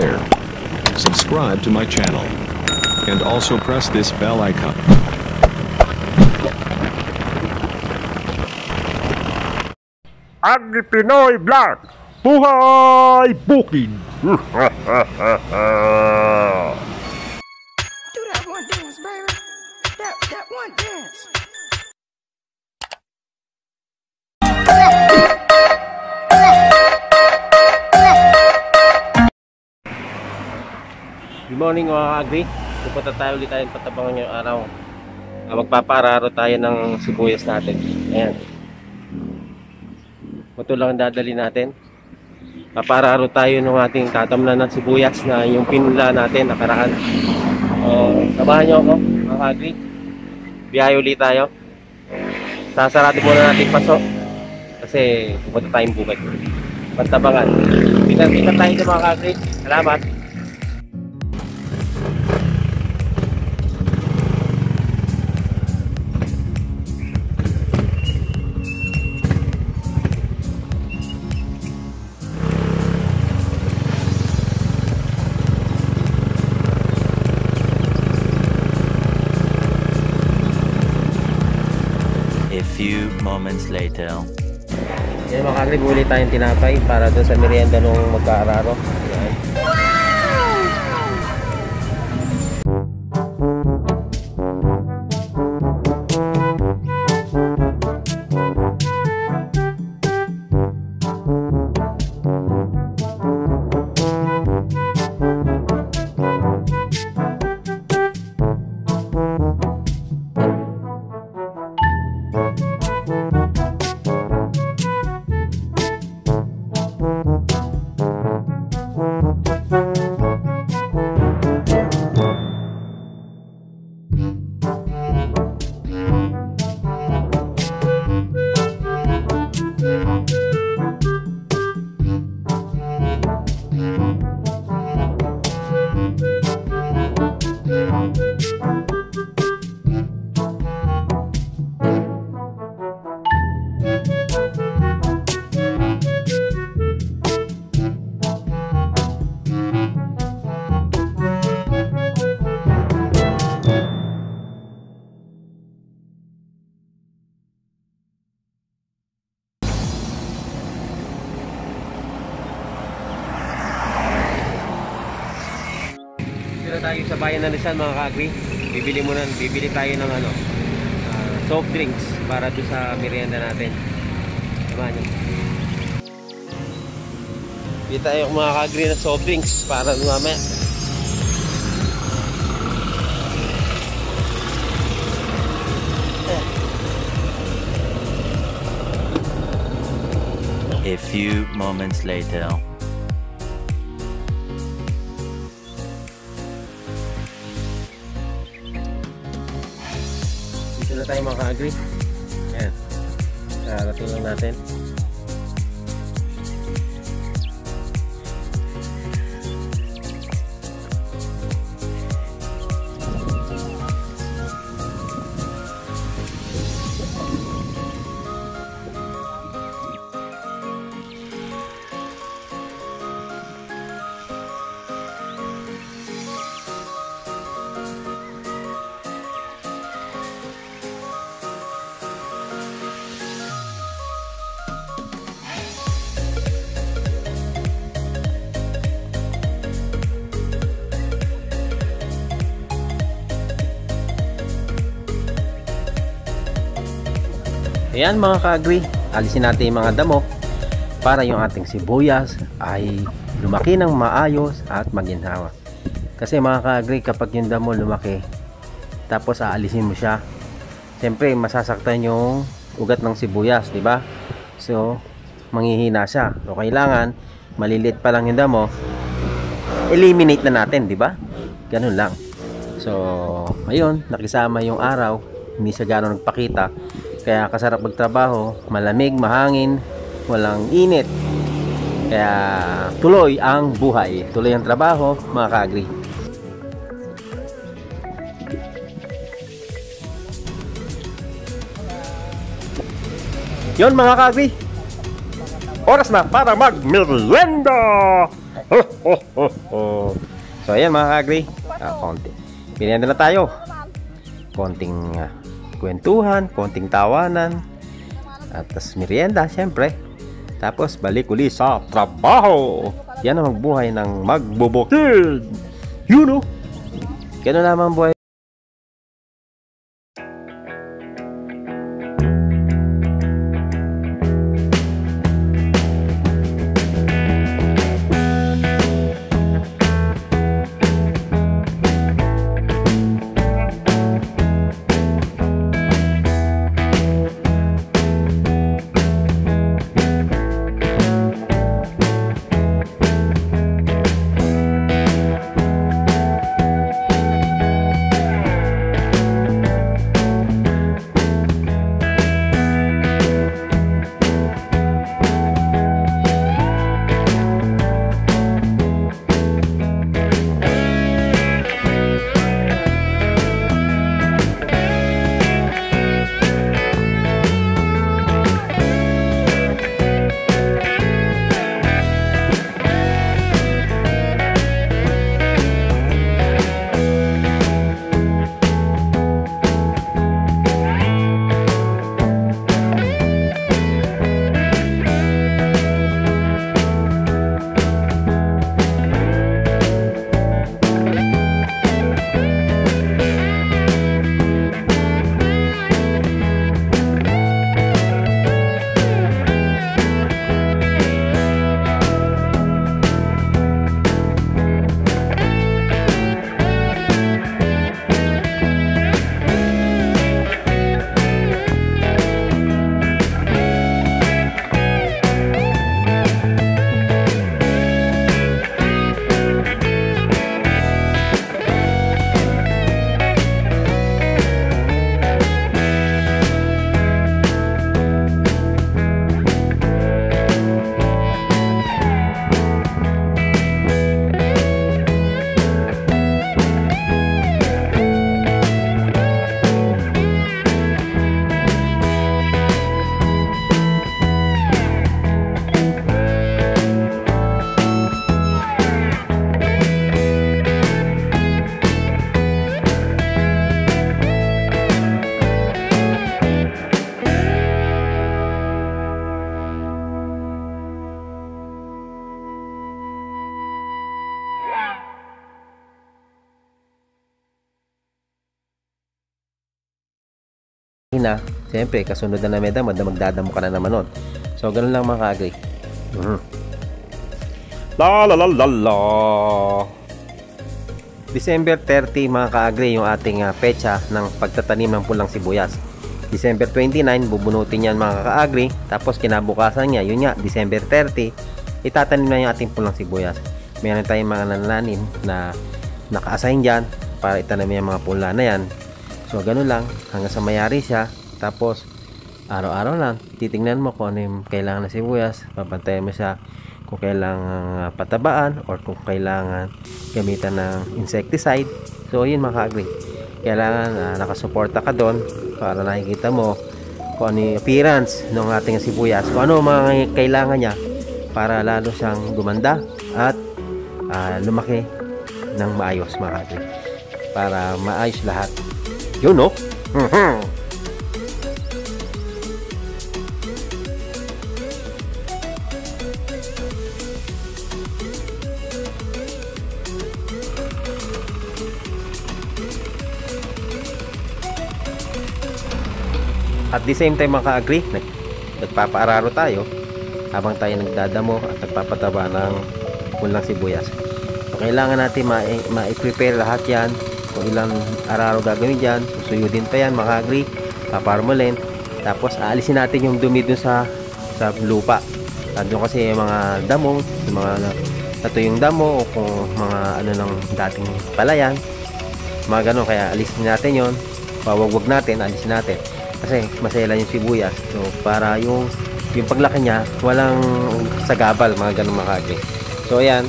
share, subscribe to my channel, and also press this bell icon. Agri Pinoy Vlog! Buhay Bukid! Do that one dance, baby. That one dance. Good morning mga ka-agri. Pupunta tayo ulit tayong patabangan ngayong araw. Magpapararo tayo ng sibuyas natin. Ayan. Ito lang ang dadali natin. Papararo tayo ng ating tatamnan ng sibuyas na yung pinula natin nakaraan. Samahan nyo ako mga ka-agri. Biyahe ulit tayo. Sasaratin muna natin paso kasi pupunta tayong bukid. Patabangan. Tingnan tayo ng mga ka-agri. Salamat. A few moments later. Yan mga ka-agri, buli tayong tinapay para doon sa merienda nung magkaararo. Yan. Tayo sa bayan ng Rizal mga ka-agri. Bibili tayo ng soft drinks para doon sa merienda natin. Samahan nyo. Bili tayo mga ka-agri ng soft drinks para doon mamaya. A few moments later. Dito na tayo mga ka-agri. Ayan. Karating lang natin. Ayan mga ka-agri, alisin natin yung mga damo para yung ating sibuyas ay lumaki ng maayos at maginhawa. Kasi mga ka-agri, kapag yung damo lumaki tapos aalisin mo siya, siyempre masasaktan yung ugat ng sibuyas, di ba? So manghihina siya. So kailangan maliliit pa lang yung damo, eliminate na natin, di ba? Ganun lang. So ayun, nakisama yung araw, hindi siya gano'ng nagpakita. Kaya kasarap magtrabaho, malamig, mahangin, walang init. Kaya tuloy ang buhay, tuloy ang trabaho mga ka-agri. Yun mga ka-agri, oras na para mag-merienda! So ayan mga ka-agri, konti. Merienda na tayo. Konting kwentuhan, konting tawanan, at tas merienda syempre. Tapos balik uli sa trabaho. Yan ang magbuhay ng magbubukid. You know. Ganun naman buhay. Na, siyempre, kasunod na may damo, magdadamo ka na naman nun. So, ganun lang mga ka-agri. La la la la la. December 30 mga ka-agri yung ating petsa ng pagtatanim ng pulang sibuyas. December 29, bubunutin yan mga ka-agri. Tapos kinabukasan niya, yun nga, December 30, itatanim na yung ating pulang sibuyas. Meron tayong mga nananim na naka-assign dyan para itanim yung mga pula na yan. So, ganun lang, hanggang sa mayari siya. Tapos, araw-araw lang, titingnan mo kung ano yung kailangan na sibuyas. Papantayan mo siya kung kailangan patabaan or kung kailangan gamitan ng insecticide. So, yun mga ka-agri. Kailangan nakasuporta ka doon para nakikita mo kung ano yung appearance ng ating sibuyas. Kung ano mga kailangan niya para lalo siyang gumanda at lumaki ng maayos mga ka-agri. Para maayos lahat. Yun, no? At the same time mga ka-agri, nagpapaararo tayo habang tayo nagdadamo at nagpapataba ng pulang sibuyas. So, kailangan natin ma-prepare lahat yan. Kung ilang araro gagawin dyan, susuyudin pa yan mga ka-agri, paparmolin. Tapos aalisin natin yung dumi dun sa lupa. Doon kasi yung mga damo, yung mga natuyong damo o kung mga ano ng dating palayan, mga ganun. Kaya alisin natin yon, pawagwag natin, alisin natin kasi masela yung sibuyas. So para yung paglaki niya walang sagabal, mga ganun mga ka-agri. So ayan,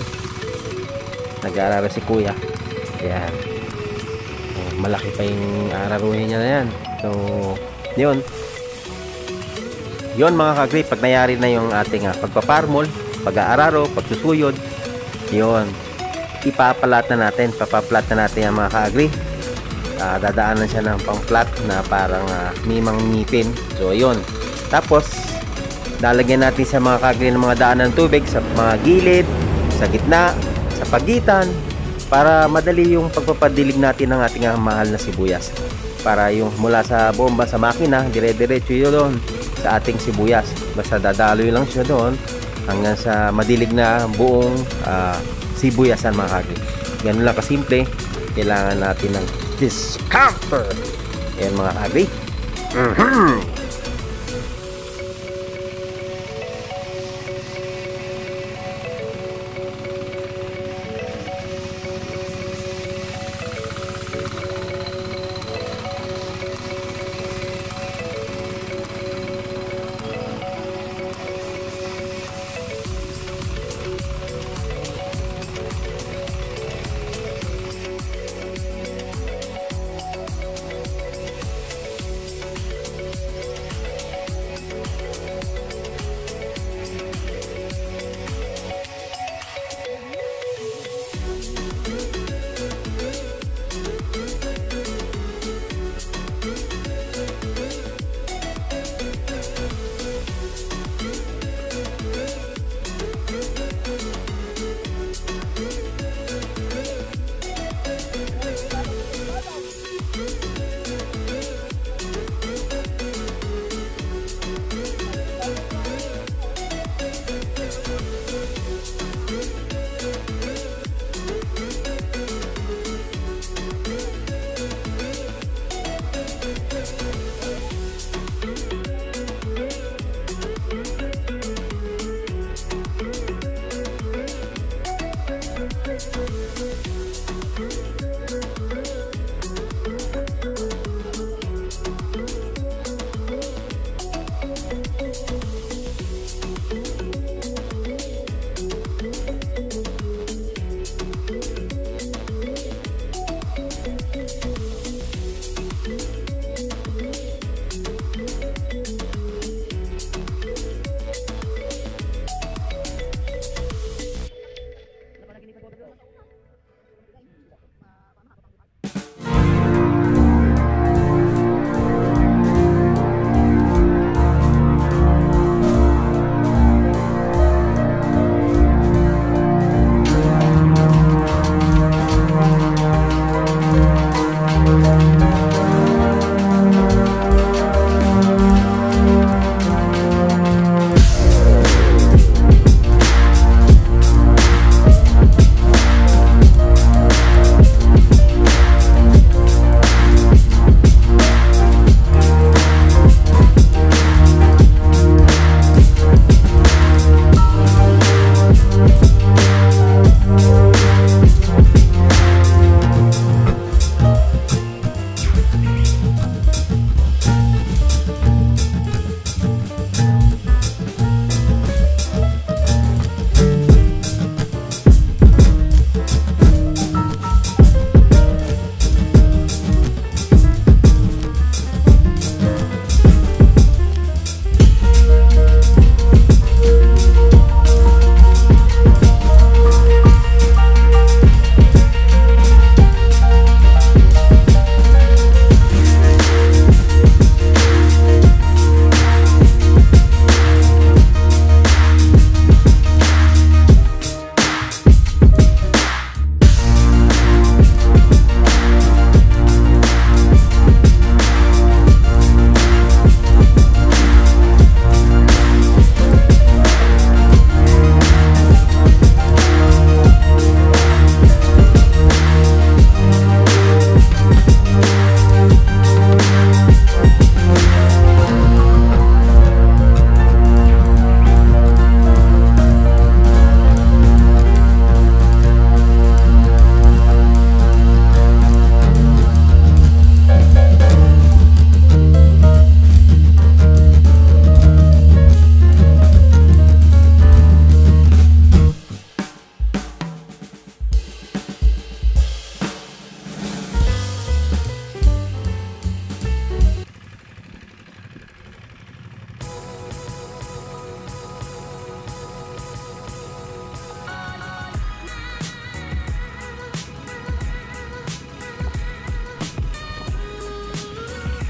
nag-aararo si kuya. Ayan, malaki pa yung araruhin niya na yan. So yun mga ka-agri, pag nayari na yung ating pagpaparmol, pag-aararo, pagsusuyod, Yun. Ipaplat na natin. Papaplat na natin yan mga ka-agri. Dadaanan siya ng pang-plat na parang mimang ngipin. So, yun. Tapos, lalagyan natin sa mga ka-agri ng mga daan ng tubig sa mga gilid, sa gitna, sa pagitan, para madali yung pagpapadilig natin ng ating mahal na sibuyas. Para yung mula sa bomba sa makina, dire-diretso yun doon sa ating sibuyas. Basta dadaloy lang siya doon hanggang sa madilig na buong sibuyasan mga ka-agri. Ganun lang kasimple. Kailangan natin ng discounter. Ayan mga ka-agri.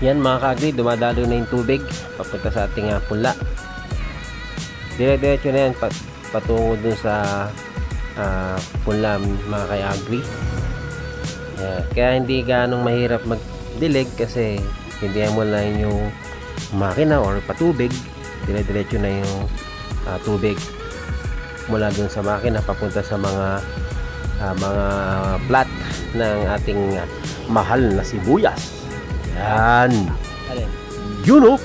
Yan mga ka-agri, dumadalo na yung tubig papunta sa ating punla. Dire-diretso na yan patungo dun sa punla mga ka-agri. Kaya hindi ganong mahirap magdilig kasi hindi mo lang yung makina or patubig. Dire-diretso na yung tubig mula dun sa makina papunta sa mga plat ng ating mahal na sibuyas. Yan. Yun o.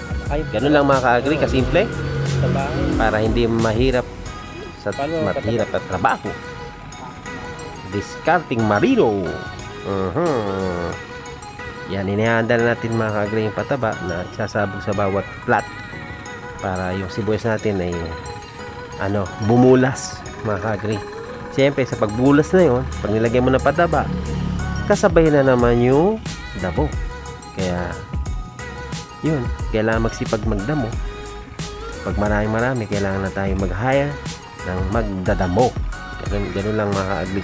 Ganun lang mga ka-agri, kasimple. Para hindi mahirap at trabaho. Discarding marino. Yan, inihandal natin mga ka-agri yung pataba na sasabog sa bawat plat para yung sibuyas natin ay bumulas mga ka-agri. Siyempre sa pagbulas na yun, pag nilagay mo ng pataba, kasabay na naman yung damo. Kaya yun, kailangan magsipag magdamo. Pag marami, kailangan na tayo mag-hire ng magdadamo. Ganun lang mga ka-agri.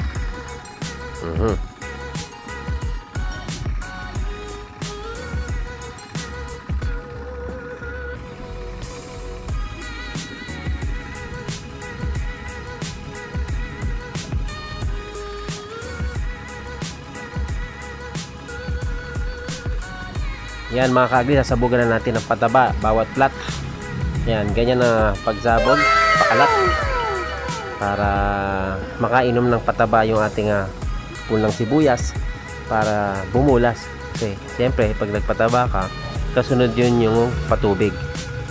Yan mga ka-agri, sasabugan na natin ng pataba bawat plat. Yan, ganyan na pagsabog, pakalat para makainom ng pataba yung ating pulang sibuyas para bumulas. Kasi siyempre pag nagpataba ka, kasunod yun yung patubig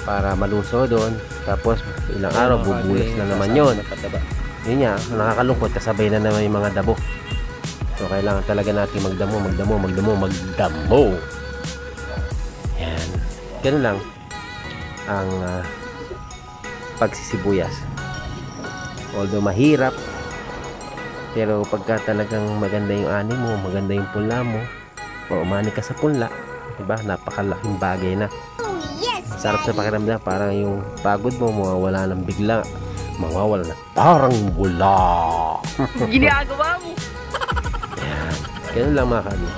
para maluso doon, tapos ilang araw bubulas na naman yun. Yun nga, nakakalungkot, kasabay na naman yung mga dabo. So kailangan talaga natin magdamo. Yan, ganun lang ang pagsisibuyas. Although mahirap, pero pagka talagang maganda yung ani mo, maganda yung punla mo, o umani ka sa punla, diba, napakalaking bagay na. Sarap sa pakiramdam, parang yung pagod mo mawawala ng bigla, mawawala na parang wala. Ginagawa mo. Yan, ganun lang mga kami.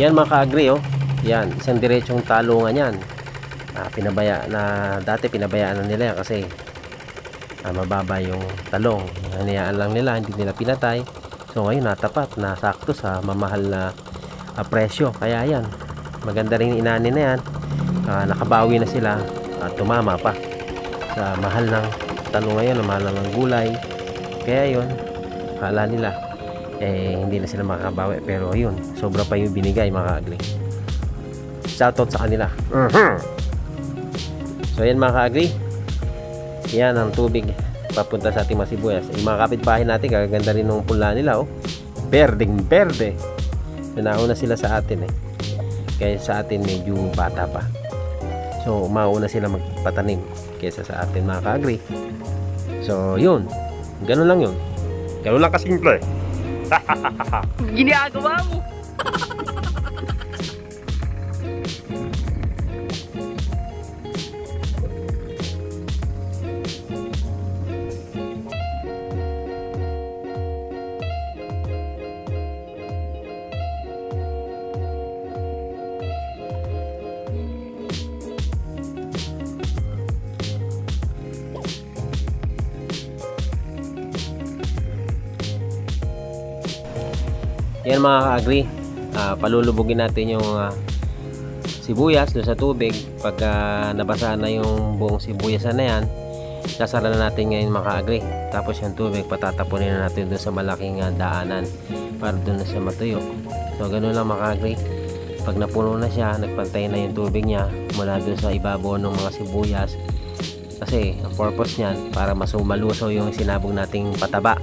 Yan mga ka-agri, yan, isang diretsong talungan yan. Dati pinabayaan na nila yan kasi mababa yung talong. Hanayaan lang nila, hindi nila pinatay. So ngayon natapat, nasakto sa mamahal na presyo. Kaya yan, maganda rin inani na yan. Nakabawi na sila at tumama pa sa mahal ng talong ngayon, mahal ng gulay. Kaya yun, kala nila hindi na sila makakabawi, pero yun, sobra pa yung binigay mga ka-agri. Shoutout sa kanila. So yan mga ka-agri, yan ang tubig papunta sa ating masibuyas. Yung mga kapitbahay natin, kaganda rin ng punla nila, berdeng berde. Nauna sila sa atin kaya sa atin medyo bata pa, so mauna sila magpatanim kaysa sa atin mga ka-agri. So yun, ganun lang yun, ganun lang kasimple. Ginagawa mo. Yan mga ka-agri, palulubugin natin yung sibuyas doon sa tubig. Pagka nabasa na yung buong sibuyas na yan, sasara na natin ngayon mga ka-agri. Tapos yung tubig patatapunin na natin doon sa malaking daanan para doon na siya matuyo. So ganun lang mga ka-agri. Pag napuno na siya, nagpantay na yung tubig niya mula doon sa ibabaw ng mga sibuyas. Kasi ang purpose niyan para malusaw yung sinabog nating pataba.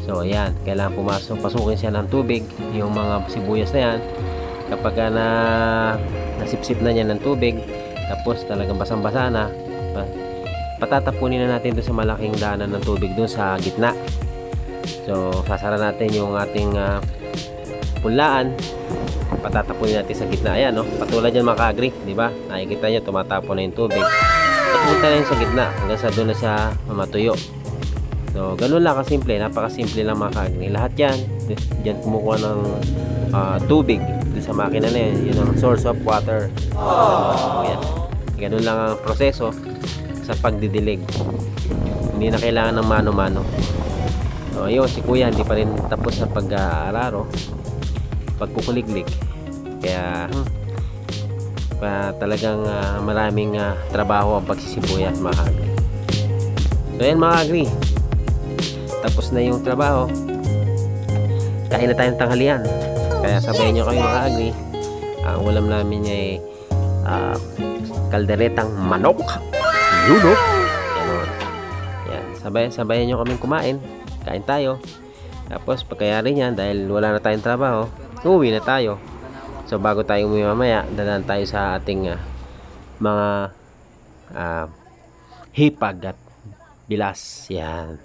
So ayan, kailangan pasukin siya ng tubig yung mga sibuyas na yan. Kapag nasipsip na niya ng tubig, tapos talagang basang-basa na, patatapunin na natin doon sa malaking daanan ng tubig doon sa gitna. So sasara natin yung ating punlaan, patatapunin natin sa gitna. Ayan, no? Patulad yan mga ka-agri, di ba? Nakikita nyo, tumatapon na yung tubig. Papunta na yun sa gitna hanggang sa doon na siya matuyo. So ganun lang kasimple, napakasimple lang mga ka-agri. Lahat yan, dyan kumukuha ng tubig sa makina na yan. Yun ang source of water. Yan. Ganun lang ang proseso sa pagdidilig. Hindi na kailangan ng mano-mano. So yun, si kuya hindi pa rin tapos sa pag-aararo, pagkukuliglig. Kaya talagang maraming trabaho ang pagsisibuyas mga ka-agri. So yan mga ka-agri, tapos na yung trabaho, kain na tayong tanghalian. Kaya sabayan nyo kayo mga ka-agri. Ang ulam namin ay kalderetang manok. Yunok. Yan, sabayan nyo kaming kumain. Kain tayo. Tapos pagkayari niyan, dahil wala na tayong trabaho, uuwi na tayo. So bago tayo umuwi mamaya, dadaan tayo sa ating mga hipag at bilas. Yan.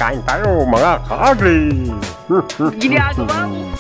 Kain tayo mga ka-agri. Ginagawa mo.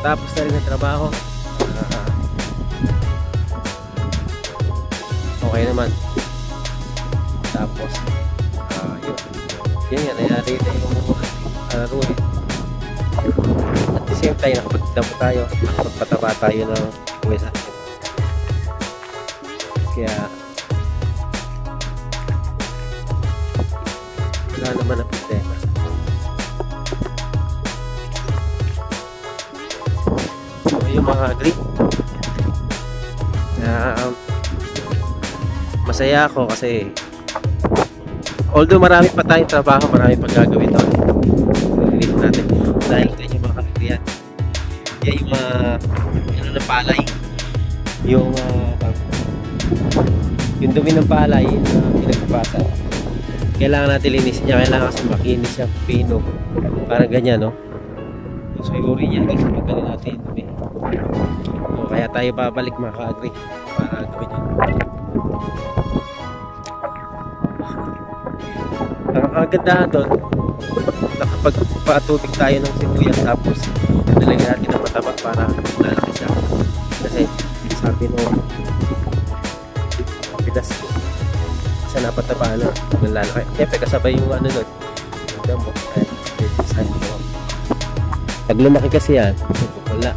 Tapos na rin ang trabaho. Okay naman. Tapos yun yan, nangyari na yung laro eh. At the same time, nakapagdamo tayo, magpataba tayo ng buhay sa atin. Kaya wala naman ang problema. So yung mga agri, masaya ako kasi although marami pa tayong trabaho, marami pang gagawin doon. Dito natin dahil ito yung mga agri yan. Yan yung ano na palay, yung dumi ng palay na pinagpapatan. Kailangan natin linisin niya, kailangan kasi makinis siya, pino, parang ganyan, no? So yung uri niya, kasi pagkalin natin yung dumi. So, kaya tayo babalik mga ka-agri para gawin yun. Ang kagandahan doon, nakapagpatubig tayo ng sibuyas, tapos nalagyan natin ng mataba para lalaki siya. Kasi sabi nung bilas sa napataba na lalaki. Siyempre kasabay yung ano doon, yung damo. Pag lumaki kasi yan, wala.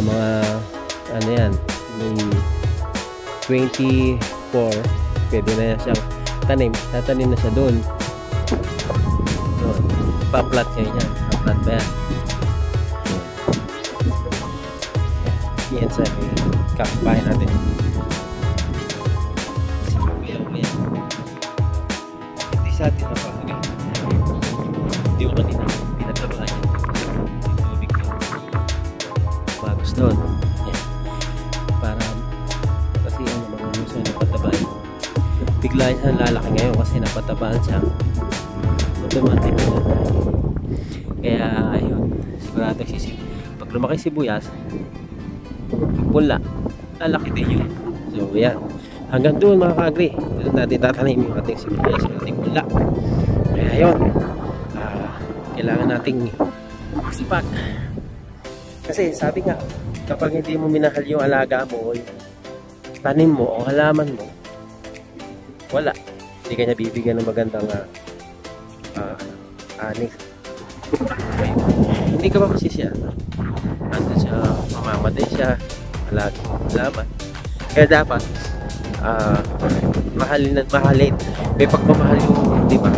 Ang mga ano yan, may 24, pwede na siyang tanim, tatanim na siya doon. So, pa-plat siya yan. Pa-plat ba yan? Yan sa kapbahay natin. sa atin na pagkakas. Hindi ko kanina pinagtabahan yun. Yung tubig yun. Bagos doon. Yan. Para kasi yung mga muso na patabaan. Bigla yan lalaki ngayon kasi napatabaan siya. Automatic na. Kaya ayun, sigurado pag lumaki sibuyas, pula, lalaki din yun. So yan. Hanggang doon mga ka-agri, doon natin tatanim yung ating sibuyas, yung ating pula. Kaya yun, kailangan nating sipag. Kasi sabi nga, kapag hindi mo minahal yung alaga mo, yung tanim mo o halaman mo, wala. Hindi ka niya bibigyan ng magandang ani. Okay. Hindi ka ba masisya? Ando siya, mamamatay siya, halaman. Kaya dapat, mahalin at mahalin. May pagmamahal yung, di ba?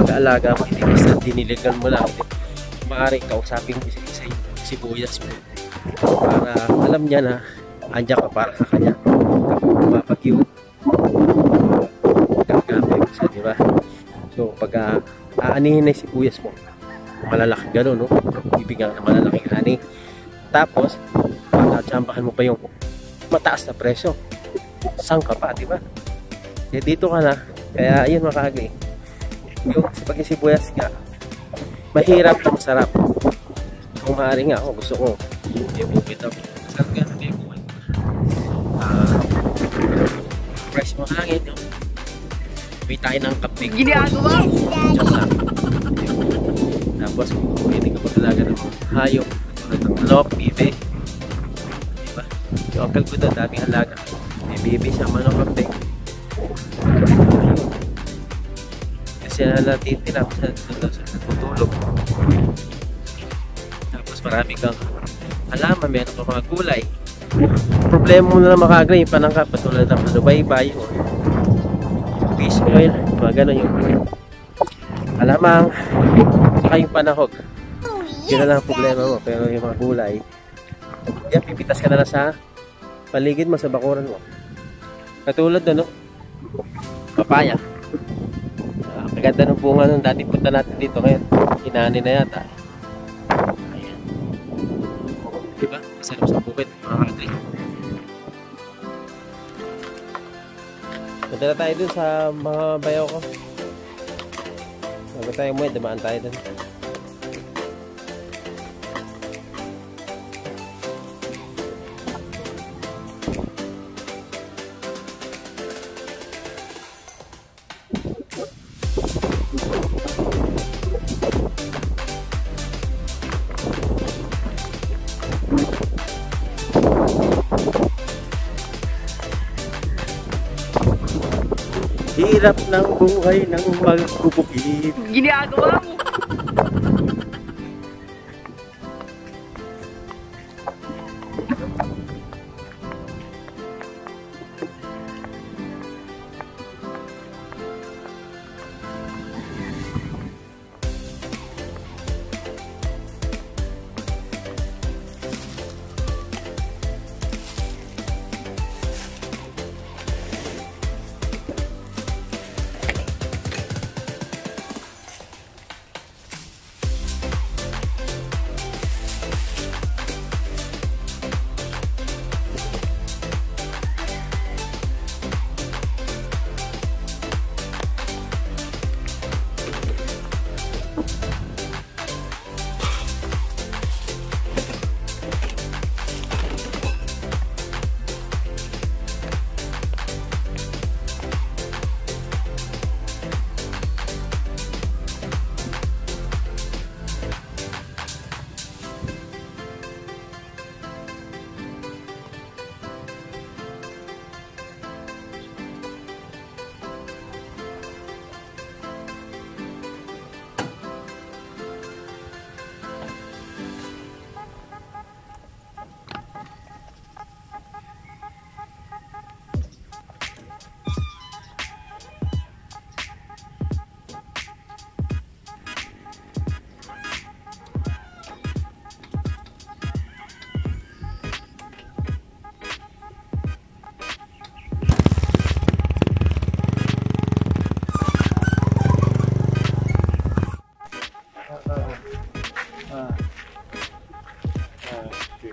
Pag-aalaga mo, hindi basta diniligan mo lang. Maaaring kausapin mo isa yung sibuyas mo. Para alam niya na andyan ka para sa kanya. Kapag mapag-iw, gagamay mo siya, di ba? So, pag aanihin na yung sibuyas mo, malalaki gano'n, no? Bibigyan ka ng malalaking ani. Tapos, tatsambahan mo pa yung mataas na presyo. Sang ka pa, di ba? Kaya dito ka na. Kaya ayun mga ka-agri. Yung pag-sibuyas ka, mahirap na masarap. Kung maaari nga ako, gusto ko i-bubit up. Masarap ka, i-bubit. Price mo hangin yung may tayo ng kapig. Ginagawa mo? Diyan lang. Tapos pwede ka pag-alaga ng hayop. Tulad ng manok, bibe. Diba? Yung uncle ko doon, daming alaga. May bibe siya, manok, kapig. Kasi natitira ko sa natutulog. Tapos marami kang halaman, meron kang mga gulay. Problema mo na lang maka-agri yung panangka, patulad ng manubaybay o fish oil, mga gano'n yung alamang, saka yung panahog. Yun na lang ang problema mo. Pero yung mga gulay, yan, pipitas ka na lang sa paligid mo, sa bakuran mo. Katulad doon, no? Papaya. Maganda ng bunga nung dati punta natin dito ngayon. Hinani na yata. Ayan. Diba? Masarap sa bukid, mga ka-agri. Punta na tayo dun sa mga bayaw ko. Bago tayo umuwi, dumaan tayo dun. Hirap ng buhay ng magbubukid. Ginagawa mo?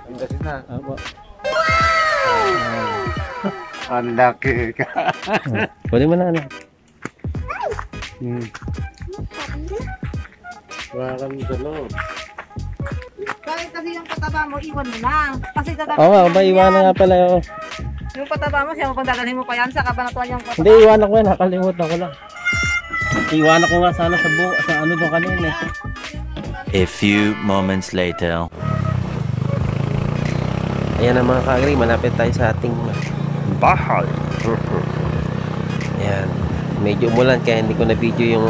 Pangasinan na. Apo. Ang laki ka. Kunin mo na ano. Wala kang dalaw. Bakit kasi yung pataba mo, iwan mo na. Kasi dadalhin Oo nga, mo ba yan. iwanan nga pala ako. Yung pataba mo, siya mo pang dadalhin mo pa yan sa kabanatuan yung pataba. Hindi, iwanan ko yan. Nakalimutan ko lang. Iwanan ko nga sana sa sa ano doon kanina. A few moments later. Ayan na mga ka-agri, malapit tayo sa ating Bahay. ayan. Medyo umulan kaya hindi ko na video yung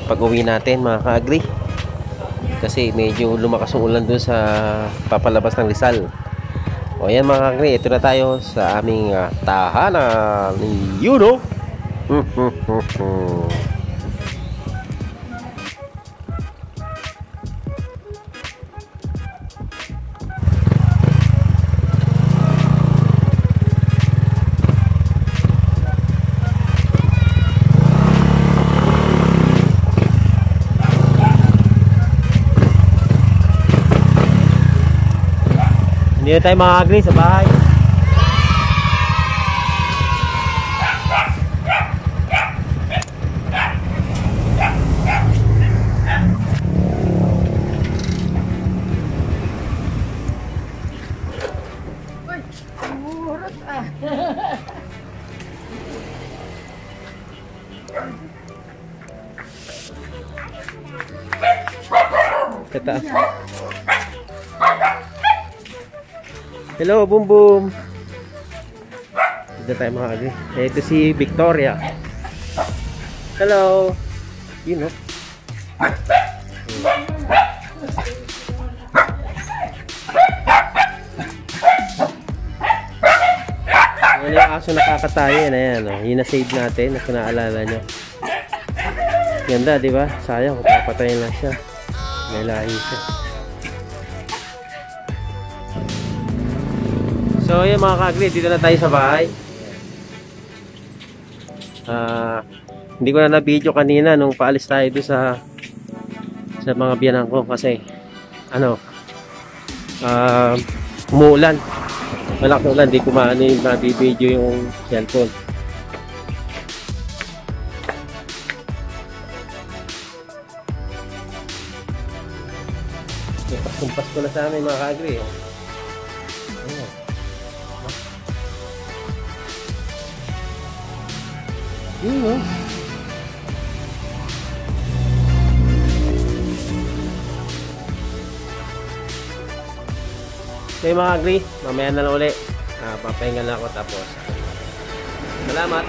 pag-uwi natin mga ka-agri. Kasi medyo lumakas yung ulan doon sa papalabas ng Rizal. O ayan mga ka-agri, ito na tayo sa aming tahanan ni Yuno. Hindi na tayo mga agri sa bahay. Kataas. Hello, Boom Boom. Dito tayo mga agri. Ito si Victoria. Hello. Yun no. Yan yung aso nakakatayo na yan. Oh. Yung na-save natin. Kung naalala nyo. Ganda, di ba? Sayang kung papatayin lang siya. May lahi siya. So yun mga ka-agri, dito na tayo sa bahay. Hindi ko na na-video kanina nung paalis tayo doon sa mga biyanan ko kasi ano umuulan. Malakas na ulan, di ko ma-video yung cellphone. Kumpas ko na sa amin mga ka-agri. Yun o. Okay mga agri, mamaya na lang ulit. Papahinga lang ako tapos. Salamat.